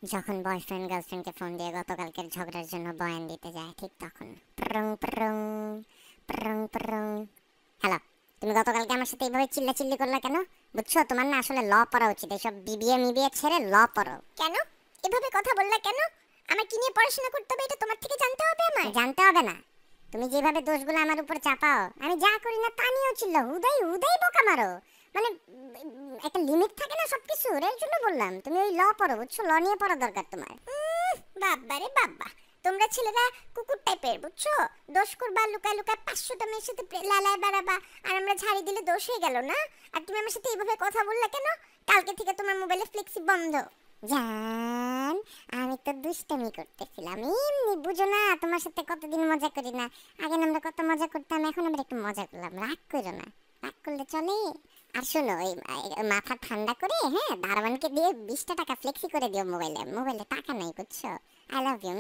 যখন বয়ফ্রেন্ড গার্লফ্রেন্ডকে ফোন দিয়ে গতকালকের ঝগড়ার জন্য বয়ান দিতে যায় ঠিক তখন prong prong prong prong. Hello, তুমি গতকালকে আমার সাথে এইভাবে চিল্লাচিল্লি করলা কেন? বুঝছো, তোমার না আসলে ল পড়া উচিত। এসব বিবিএ মিবিএ ছেড়ে ল পড়ো। কেন এভাবে কথা বললা কেন? আমার কি নিয়ে পড়াশোনা করতে হবে এটা তোমার থেকে জানতে হবে আমার? জানতে হবে না। তুমি যেভাবে দোষগুলো আমার উপর চাপাও, আমি যা করি না তা নিয়েও চিল্লাও, হুদাই হুদাই বকা মারো। মানে একটা লিমিট থাকে না সবকিছুর, এর জন্য বললাম তুমি ওই ল পড়ো, বুঝছো? ল নিয়ে পড়া দরকার তোমার। বাবারে বাবা, তোমরা ছেলেরা কুকুর টাইপের, বুঝছো? দোষ করবা লুকায় লুকায় 500টা মেয়ের সাথে লালায় বেড়াবা, আর আমরা ঝাড়ি দিলে দোষ হয়ে গেল না? আর তুমি আমার সাথে এইভাবে কথা বললা কেন? কালকে থেকে তোমার মোবাইলে ফ্লেক্সি বন্ধ। জান, আমি তো দুষ্টামি করতেছিলাম, এমনি বুঝো না তোমার সাথে কতদিন মজা করি না। আগে না আমরা কত মজা করতাম, এখন আমরা একটু মজা করলাম। রাগ করো না, রাগ করলে চলে। আর শোনো, ওই মাথা ঠান্ডা করে, হ্যাঁ, দারোয়ানকে দিয়ে 20টা টাকা ফ্লেক্সি করে দিও মোবাইলে। মোবাইলে টাকা নাই, বুঝছো? I love you.